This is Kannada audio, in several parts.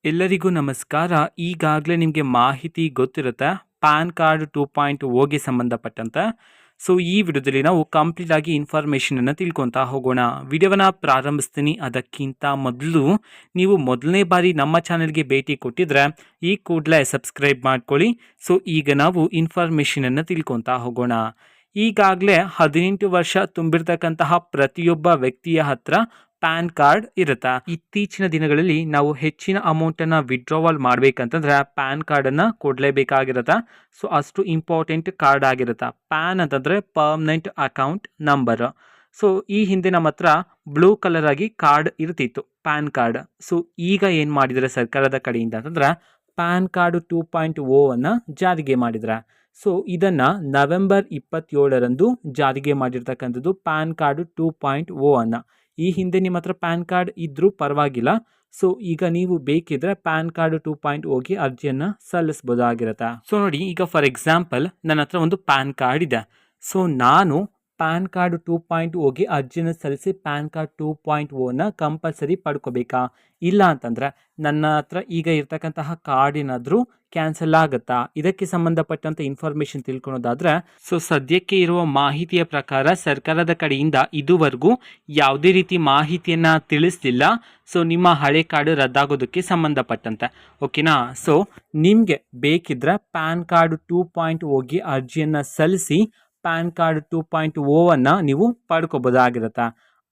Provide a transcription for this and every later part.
ಎಲ್ಲರಿಗೂ ನಮಸ್ಕಾರ. ಈಗಾಗಲೇ ನಿಮಗೆ ಮಾಹಿತಿ ಗೊತ್ತಿರುತ್ತೆ ಪ್ಯಾನ್ ಕಾರ್ಡ್ 2.0ಗೆ ಸಂಬಂಧಪಟ್ಟಂತೆ. ಸೊ ಈ ವಿಡಿಯೋದಲ್ಲಿ ನಾವು ಕಂಪ್ಲೀಟ್ ಆಗಿ ಇನ್ಫಾರ್ಮೇಷನನ್ನು ತಿಳ್ಕೊತಾ ಹೋಗೋಣ. ವಿಡಿಯೋವನ್ನು ಪ್ರಾರಂಭಿಸ್ತೀನಿ. ಅದಕ್ಕಿಂತ ಮೊದಲು ನೀವು ಮೊದಲನೇ ಬಾರಿ ನಮ್ಮ ಚಾನೆಲ್ಗೆ ಭೇಟಿ ಕೊಟ್ಟಿದ್ರೆ ಈ ಕೂಡಲೇ ಸಬ್ಸ್ಕ್ರೈಬ್ ಮಾಡ್ಕೊಳ್ಳಿ. ಸೊ ಈಗ ನಾವು ಇನ್ಫಾರ್ಮೇಷನನ್ನು ತಿಳ್ಕೊತಾ ಹೋಗೋಣ. ಈಗಾಗಲೇ 18 ವರ್ಷ ತುಂಬಿರ್ತಕ್ಕಂತಹ ಪ್ರತಿಯೊಬ್ಬ ವ್ಯಕ್ತಿಯ ಹತ್ರ ಪ್ಯಾನ್ ಕಾರ್ಡ್ ಇರುತ್ತೆ. ಇತ್ತೀಚಿನ ದಿನಗಳಲ್ಲಿ ನಾವು ಹೆಚ್ಚಿನ ಅಮೌಂಟನ್ನು ವಿಡ್ರಾವಲ್ ಮಾಡಬೇಕಂತಂದ್ರೆ ಪ್ಯಾನ್ ಕಾರ್ಡನ್ನು ಕೊಡಲೇಬೇಕಾಗಿರುತ್ತೆ. ಸೊ ಅಷ್ಟು ಇಂಪಾರ್ಟೆಂಟ್ ಕಾರ್ಡ್ ಆಗಿರುತ್ತೆ. ಪ್ಯಾನ್ ಅಂತಂದರೆ ಪರ್ಮನೆಂಟ್ ಅಕೌಂಟ್ ನಂಬರ್. ಸೊ ಈ ಹಿಂದೆ ನಮ್ಮ ಹತ್ರ ಬ್ಲೂ ಕಲರ್ ಆಗಿ ಕಾರ್ಡ್ ಇರ್ತಿತ್ತು ಪ್ಯಾನ್ ಕಾರ್ಡ್. ಸೊ ಈಗ ಏನು ಮಾಡಿದರೆ ಸರ್ಕಾರದ ಕಡೆಯಿಂದ ಅಂತಂದ್ರೆ ಪ್ಯಾನ್ ಕಾರ್ಡ್ 2.0 ಅನ್ನು ಜಾರಿಗೆ ಮಾಡಿದ್ರೆ. ಸೊ ಇದನ್ನು ನವೆಂಬರ್ 27ರಂದು ಜಾರಿಗೆ ಮಾಡಿರ್ತಕ್ಕಂಥದ್ದು ಪ್ಯಾನ್ ಕಾರ್ಡ್ 2.0 ಅನ್ನು. ಈ ಹಿಂದೆ ನಿಮ್ಮ ಹತ್ರ ಪ್ಯಾನ್ ಕಾರ್ಡ್ ಇದ್ರೂ ಪರವಾಗಿಲ್ಲ. ಸೊ ಈಗ ನೀವು ಬೇಕಿದ್ರೆ ಪ್ಯಾನ್ ಕಾರ್ಡ್ 2.0ಗೆ ಅರ್ಜಿಯನ್ನು ಸಲ್ಲಿಸಬಹುದಾಗಿರುತ್ತೆ. ಸೊ ನೋಡಿ, ಈಗ ಫಾರ್ ಎಕ್ಸಾಂಪಲ್ ನನ್ನ ಹತ್ರ ಒಂದು ಪ್ಯಾನ್ ಕಾರ್ಡ್ ಇದೆ. ಸೊ ನಾನು ಪ್ಯಾನ್ ಕಾರ್ಡ್ 2.0ಗೆ ಅರ್ಜಿಯನ್ನು ಸಲ್ಲಿಸಿ ಪ್ಯಾನ್ ಕಾರ್ಡ್ 2.0ನ ಕಂಪಲ್ಸರಿ ಪಡ್ಕೋಬೇಕಾ? ಇಲ್ಲ ಅಂತಂದರೆ ನನ್ನ ಹತ್ರ ಈಗ ಇರ್ತಕ್ಕಂತಹ ಕಾರ್ಡ್ ಏನಾದರೂ ಕ್ಯಾನ್ಸಲ್ ಆಗುತ್ತಾ? ಇದಕ್ಕೆ ಸಂಬಂಧಪಟ್ಟಂಥ ಇನ್ಫಾರ್ಮೇಷನ್ ತಿಳ್ಕೊಳೋದಾದರೆ, ಸೊ ಸದ್ಯಕ್ಕೆ ಇರುವ ಮಾಹಿತಿಯ ಪ್ರಕಾರ ಸರ್ಕಾರದ ಕಡೆಯಿಂದ ಇದುವರೆಗೂ ಯಾವುದೇ ರೀತಿ ಮಾಹಿತಿಯನ್ನು ತಿಳಿಸಲಿಲ್ಲ. ಸೊ ನಿಮ್ಮ ಹಳೆ ಕಾರ್ಡ್ ರದ್ದಾಗೋದಕ್ಕೆ ಸಂಬಂಧಪಟ್ಟಂತೆ, ಓಕೆನಾ? ಸೊ ನಿಮಗೆ ಬೇಕಿದ್ರೆ ಪ್ಯಾನ್ ಕಾರ್ಡ್ 2.0ಗೆ ಅರ್ಜಿಯನ್ನು ಸಲ್ಲಿಸಿ ಪ್ಯಾನ್ ಕಾರ್ಡ್ 2.0ವನ್ನು ನೀವು ಪಡ್ಕೋಬೋದಾಗಿರುತ್ತೆ.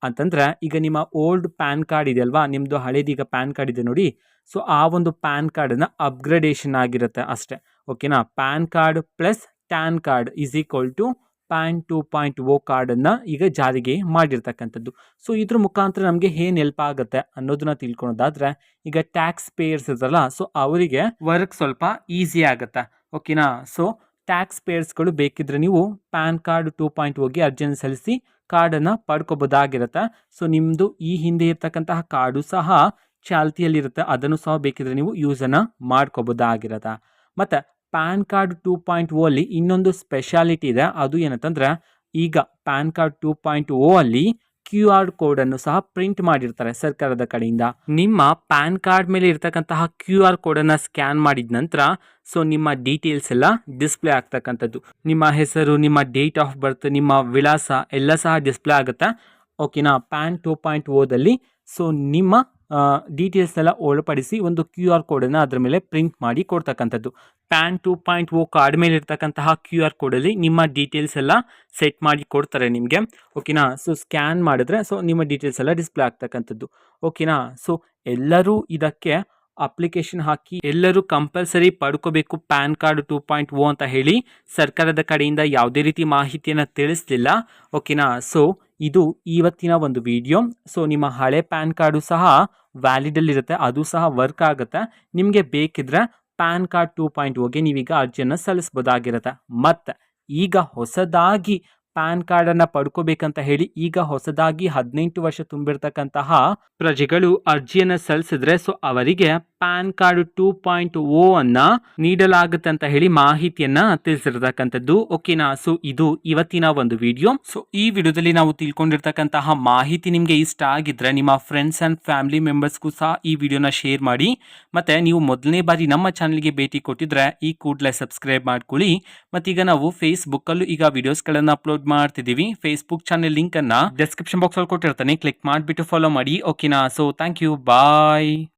ಅಂತಂದರೆ ಈಗ ನಿಮ್ಮ ಓಲ್ಡ್ ಪ್ಯಾನ್ ಕಾರ್ಡ್ ಇದೆ ಅಲ್ವಾ, ನಿಮ್ಮದು ಹಳೇದೀಗ ಪ್ಯಾನ್ ಕಾರ್ಡ್ ಇದೆ ನೋಡಿ. ಸೊ ಆ ಒಂದು ಪ್ಯಾನ್ ಕಾರ್ಡನ್ನು ಅಪ್ಗ್ರೇಡೇಷನ್ ಆಗಿರುತ್ತೆ ಅಷ್ಟೇ, ಓಕೆನಾ? PAN card plus TAN card is equal to PAN 2.0 ಕಾರ್ಡನ್ನು ಈಗ ಜಾರಿಗೆ ಮಾಡಿರ್ತಕ್ಕಂಥದ್ದು. ಸೊ ಇದ್ರ ಮುಖಾಂತರ ನಮಗೆ ಏನು ಹೆಲ್ಪ್ ಆಗುತ್ತೆ ಅನ್ನೋದನ್ನ ತಿಳ್ಕೊಳೋದಾದರೆ, ಈಗ ಟ್ಯಾಕ್ಸ್ ಪೇಯರ್ಸ್ ಇರ್ತಲ್ಲ, ಸೊ ಅವರಿಗೆ ವರ್ಕ್ ಸ್ವಲ್ಪ ಈಸಿ ಆಗುತ್ತೆ, ಓಕೆನಾ? ಸೊ ಟ್ಯಾಕ್ಸ್ ಪೇಯರ್ಸ್ಗಳು ಬೇಕಿದ್ರೆ ನೀವು ಪ್ಯಾನ್ ಕಾರ್ಡ್ 2.0ಗೆ ಅರ್ಜಿಯನ್ನು ಸಲ್ಲಿಸಿ ಕಾರ್ಡನ್ನು ಪಡ್ಕೋಬೋದಾಗಿರುತ್ತೆ. ಸೊ ನಿಮ್ಮದು ಈ ಹಿಂದೆ ಇರ್ತಕ್ಕಂತಹ ಕಾರ್ಡು ಸಹ ಚಾಲ್ತಿಯಲ್ಲಿರುತ್ತೆ, ಅದನ್ನು ಸಹ ಬೇಕಿದ್ರೆ ನೀವು ಯೂಸನ್ನು ಮಾಡ್ಕೋಬೋದಾಗಿರುತ್ತೆ. ಮತ್ತು ಪ್ಯಾನ್ ಕಾರ್ಡ್ 2.0 ಅಲ್ಲಿ ಇನ್ನೊಂದು ಸ್ಪೆಷಾಲಿಟಿ ಇದೆ. ಅದು ಏನಂತಂದರೆ, ಈಗ ಪ್ಯಾನ್ ಕಾರ್ಡ್ 2.0 ಅಲ್ಲಿ QR ಕೋಡನ್ನು ಸಹ ಪ್ರಿಂಟ್ ಮಾಡಿರ್ತಾರೆ ಸರ್ಕಾರದ ಕಡೆಯಿಂದ. ನಿಮ್ಮ ಪ್ಯಾನ್ ಕಾರ್ಡ್ ಮೇಲೆ ಇರ್ತಕ್ಕಂತಹ QR ಕೋಡನ್ನು ಸ್ಕ್ಯಾನ್ ಮಾಡಿದ ನಂತರ ಸೊ ನಿಮ್ಮ ಡೀಟೇಲ್ಸ್ ಎಲ್ಲ ಡಿಸ್ಪ್ಲೇ ಆಗ್ತಕ್ಕಂಥದ್ದು. ನಿಮ್ಮ ಹೆಸರು, ನಿಮ್ಮ ಡೇಟ್ ಆಫ್ ಬರ್ತ್, ನಿಮ್ಮ ವಿಳಾಸ ಎಲ್ಲ ಸಹ ಡಿಸ್ಪ್ಲೇ ಆಗುತ್ತೆ, ಓಕೆನಾ? ಪ್ಯಾನ್ 2.0ದಲ್ಲಿ ಸೊ ನಿಮ್ಮ ಡೀಟೇಲ್ಸ್ ಎಲ್ಲ ಒಳಪಡಿಸಿ ಒಂದು QR ಕೋಡನ್ನು ಅದರ ಮೇಲೆ ಪ್ರಿಂಟ್ ಮಾಡಿ ಕೊಡ್ತಕ್ಕಂಥದ್ದು. ಪ್ಯಾನ್ 2.0 ಕಾರ್ಡ್ ಮೇಲೆ ಇರ್ತಕ್ಕಂತಹ QR ಕೋಡಲ್ಲಿ ನಿಮ್ಮ ಡೀಟೇಲ್ಸ್ ಎಲ್ಲ ಸೆಟ್ ಮಾಡಿ ಕೊಡ್ತಾರೆ ನಿಮಗೆ, ಓಕೆನಾ? ಸೊ ಸ್ಕ್ಯಾನ್ ಮಾಡಿದ್ರೆ ಸೊ ನಿಮ್ಮ ಡೀಟೇಲ್ಸ್ ಎಲ್ಲ ಡಿಸ್ಪ್ಲೇ ಆಗ್ತಕ್ಕಂಥದ್ದು, ಓಕೆನಾ? ಸೊ ಎಲ್ಲರೂ ಇದಕ್ಕೆ ಅಪ್ಲಿಕೇಶನ್ ಹಾಕಿ ಎಲ್ಲರೂ ಕಂಪಲ್ಸರಿ ಪಡ್ಕೋಬೇಕು ಪ್ಯಾನ್ ಕಾರ್ಡ್ 2.0 ಅಂತ ಹೇಳಿ ಸರ್ಕಾರದ ಕಡೆಯಿಂದ ಯಾವುದೇ ರೀತಿ ಮಾಹಿತಿಯನ್ನು ತಿಳಿಸ್ಲಿಲ್ಲ, ಓಕೆನಾ? ಸೊ ಇದು ಇವತ್ತಿನ ಒಂದು ವಿಡಿಯೋ. ಸೊ ನಿಮ್ಮ ಹಳೆ ಪ್ಯಾನ್ ಕಾರ್ಡು ಸಹ ವ್ಯಾಲಿಡಲ್ಲಿರುತ್ತೆ, ಅದು ಸಹ ವರ್ಕ್ ಆಗುತ್ತೆ. ನಿಮಗೆ ಬೇಕಿದ್ರೆ ಪ್ಯಾನ್ ಕಾರ್ಡ್ 2.0ಗೆ ನೀವೀಗ ಅರ್ಜಿಯನ್ನು ಸಲ್ಲಿಸ್ಬೋದಾಗಿರುತ್ತೆ. ಮತ್ತು ಈಗ ಹೊಸದಾಗಿ ಪ್ಯಾನ್ ಕಾರ್ಡನ್ನು ಪಡ್ಕೋಬೇಕಂತ ಹೇಳಿ ಈಗ ಹೊಸದಾಗಿ 18 ವರ್ಷ ತುಂಬಿರ್ತಕ್ಕಂತಹ ಪ್ರಜೆಗಳು ಅರ್ಜಿಯನ್ನು ಸಲ್ಲಿಸಿದ್ರೆ ಸೊ ಅವರಿಗೆ ಪ್ಯಾನ್ ಕಾರ್ಡ್ 2.0 ಅನ್ನು ನೀಡಲಾಗುತ್ತೆ ಅಂತ ಹೇಳಿ ಮಾಹಿತಿಯನ್ನ ತಿಳಿಸಿರ್ತಕ್ಕಂಥದ್ದು, ಓಕೆನಾ? ಸೊ ಇದು ಇವತ್ತಿನ ಒಂದು ವಿಡಿಯೋ. ಸೊ ಈ ವಿಡಿಯೋದಲ್ಲಿ ನಾವು ತಿಳ್ಕೊಂಡಿರ್ತಕ್ಕಂತಹ ಮಾಹಿತಿ ನಿಮಗೆ ಇಷ್ಟ ಆಗಿದ್ರೆ ನಿಮ್ಮ ಫ್ರೆಂಡ್ಸ್ ಅಂಡ್ ಫ್ಯಾಮಿಲಿ ಮೆಂಬರ್ಸ್ಗೂ ಸಹ ಈ ವಿಡಿಯೋನ ಶೇರ್ ಮಾಡಿ. ಮತ್ತೆ ನೀವು ಮೊದಲನೇ ಬಾರಿ ನಮ್ಮ ಚಾನಲ್ಗೆ ಭೇಟಿ ಕೊಟ್ಟಿದ್ರೆ ಈ ಕೂಡಲೇ ಸಬ್ಸ್ಕ್ರೈಬ್ ಮಾಡ್ಕೊಳ್ಳಿ. ಮತ್ತೀಗ ನಾವು ಫೇಸ್ಬುಕ್ಕಲ್ಲೂ ಈಗ ವಿಡಿಯೋಸ್ಗಳನ್ನು ಅಪ್ಲೋಡ್ ಮಾಡ್ತಿದ್ದೀವಿ. ಫೇಸ್ಬುಕ್ ಚಾನೆಲ್ ಲಿಂಕ್ ಅನ್ನ ಡಿಸ್ಕ್ರಿಪ್ಷನ್ ಬಾಕ್ಸ್ ಅಲ್ಲಿ ಕೊಟ್ಟಿರ್ತಾನೆ, ಕ್ಲಿಕ್ ಮಾಡಿಬಿಟ್ಟು ಫಾಲೋ ಮಾಡಿ, ಓಕೆನಾ? So thank you, bye.